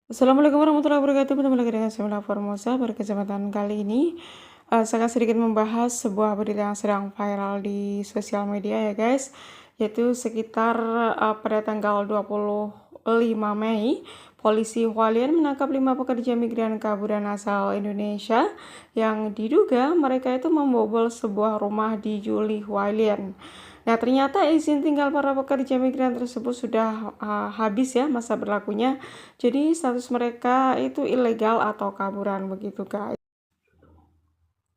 Assalamualaikum warahmatullahi wabarakatuh. Bertemu lagi dengan saya Mila Formosa. Pada kesempatan kali ini, saya akan sedikit membahas sebuah berita yang sedang viral di sosial media ya guys, yaitu sekitar pada tanggal 25 Mei, polisi Hualien menangkap 5 pekerja migran kaburan asal Indonesia yang diduga mereka itu membobol sebuah rumah di Juli Hualien. Nah, ternyata izin tinggal para pekerja migran tersebut sudah habis ya masa berlakunya. Jadi status mereka itu ilegal atau kaburan begitu, guys.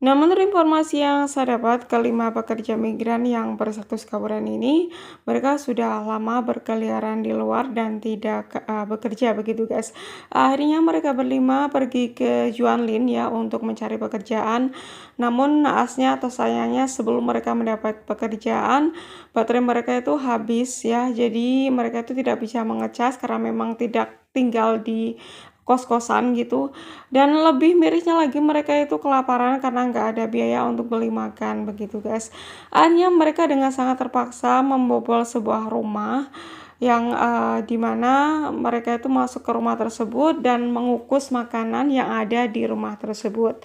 Nah, menurut informasi yang saya dapat, kelima pekerja migran yang berstatus kaburan ini, mereka sudah lama berkeliaran di luar dan tidak bekerja begitu, guys. Akhirnya mereka berlima pergi ke Juanlin ya untuk mencari pekerjaan. Namun naasnya atau sayangnya sebelum mereka mendapat pekerjaan, baterai mereka itu habis ya. Jadi mereka itu tidak bisa mengecas karena memang tidak tinggal di kos-kosan gitu. Dan lebih mirisnya lagi mereka itu kelaparan karena nggak ada biaya untuk beli makan begitu guys. Akhirnya mereka dengan sangat terpaksa membobol sebuah rumah yang di mana mereka itu masuk ke rumah tersebut dan mengukus makanan yang ada di rumah tersebut.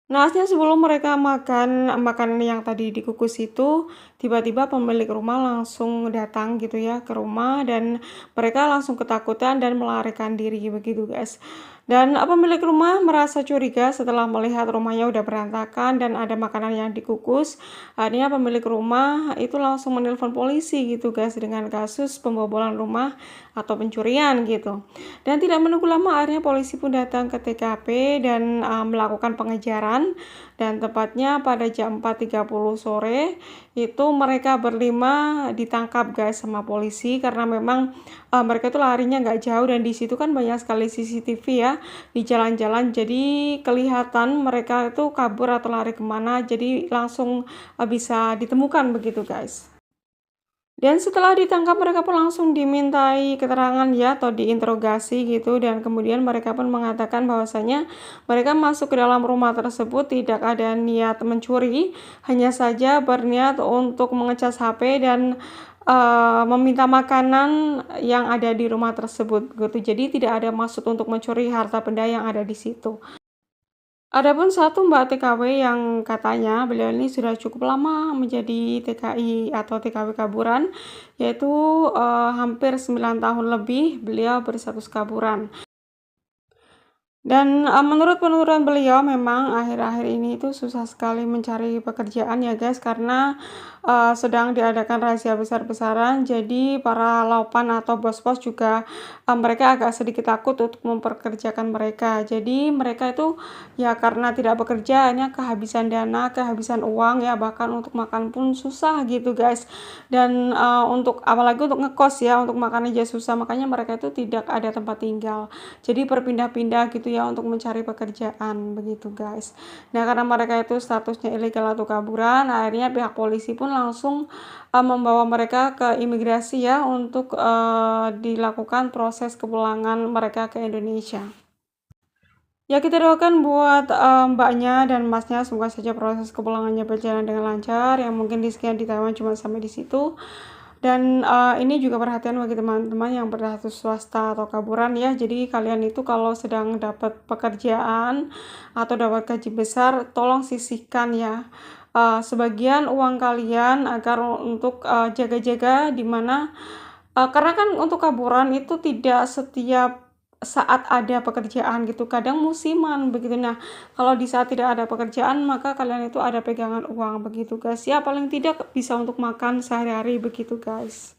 Naasnya sebelum mereka makan makanan yang tadi dikukus itu, tiba-tiba pemilik rumah langsung datang gitu ya ke rumah dan mereka langsung ketakutan dan melarikan diri begitu guys. Dan pemilik rumah merasa curiga setelah melihat rumahnya udah berantakan dan ada makanan yang dikukus. Akhirnya pemilik rumah itu langsung menelpon polisi gitu guys dengan kasus pembobolan rumah atau pencurian gitu. Dan tidak menunggu lama akhirnya polisi pun datang ke TKP dan melakukan pengejaran dan tepatnya pada jam 4.30 sore itu mereka berlima ditangkap guys sama polisi karena memang mereka itu larinya nggak jauh dan di situ kan banyak sekali CCTV ya di jalan-jalan jadi kelihatan mereka itu kabur atau lari kemana jadi langsung bisa ditemukan begitu guys. Dan setelah ditangkap mereka pun langsung dimintai keterangan ya atau diinterogasi gitu dan kemudian mereka pun mengatakan bahwasanya mereka masuk ke dalam rumah tersebut tidak ada niat mencuri, hanya saja berniat untuk mengecas HP dan meminta makanan yang ada di rumah tersebut gitu. Jadi tidak ada maksud untuk mencuri harta benda yang ada di situ. Adapun satu Mbak TKW yang katanya beliau ini sudah cukup lama menjadi TKI atau TKW kaburan, yaitu hampir 9 tahun lebih beliau berstatus kaburan. Dan menurut penuturan beliau memang akhir-akhir ini itu susah sekali mencari pekerjaan ya guys karena sedang diadakan razia besar-besaran jadi para laupan atau bos-bos juga mereka agak sedikit takut untuk memperkerjakan mereka. Jadi mereka itu ya karena tidak bekerja hanya kehabisan dana, kehabisan uang ya bahkan untuk makan pun susah gitu guys. Dan untuk apalagi untuk ngekos ya untuk makan aja susah makanya mereka itu tidak ada tempat tinggal. Jadi berpindah-pindah gitu ya untuk mencari pekerjaan begitu guys. Nah karena mereka itu statusnya ilegal atau kaburan, akhirnya pihak polisi pun langsung membawa mereka ke imigrasi ya untuk dilakukan proses kepulangan mereka ke Indonesia. Ya kita doakan buat mbaknya dan masnya semoga saja proses kepulangannya berjalan dengan lancar. Yang mungkin di sekian di Taiwan cuma sampai di situ. Dan ini juga perhatian bagi teman-teman yang berstatus swasta atau kaburan ya. Jadi kalian itu kalau sedang dapat pekerjaan atau dapat gaji besar, tolong sisihkan ya sebagian uang kalian agar untuk jaga-jaga di mana karena kan untuk kaburan itu tidak setiap saat ada pekerjaan gitu, kadang musiman begitu. Nah, kalau di saat tidak ada pekerjaan maka kalian itu ada pegangan uang begitu guys ya, paling tidak bisa untuk makan sehari-hari begitu guys.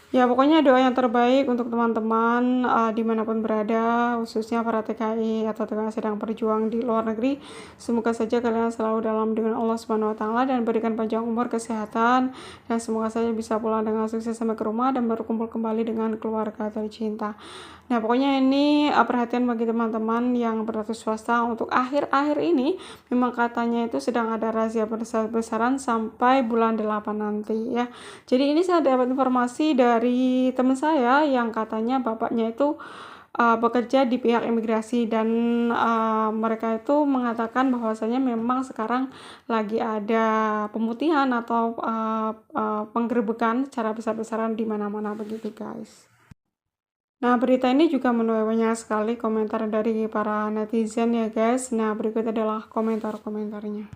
Ya, pokoknya doa yang terbaik untuk teman-teman dimanapun berada, khususnya para TKI atau TKI sedang berjuang di luar negeri. Semoga saja kalian selalu dalam dengan Allah Subhanahu Wa Taala dan berikan panjang umur, kesehatan, dan semoga saja bisa pulang dengan sukses sampai ke rumah dan berkumpul kembali dengan keluarga tercinta. Nah, pokoknya ini perhatian bagi teman-teman yang berstatus swasta untuk akhir-akhir ini memang katanya itu sedang ada razia besar-besaran sampai bulan 8 nanti ya. Jadi ini saya dapat informasi dari teman saya yang katanya bapaknya itu bekerja di pihak imigrasi dan mereka itu mengatakan bahwasanya memang sekarang lagi ada pemutihan atau penggerbekan secara besar-besaran di mana-mana begitu guys. Nah, berita ini juga menuai banyak sekali komentar dari para netizen ya guys. Nah, berikut adalah komentar-komentarnya.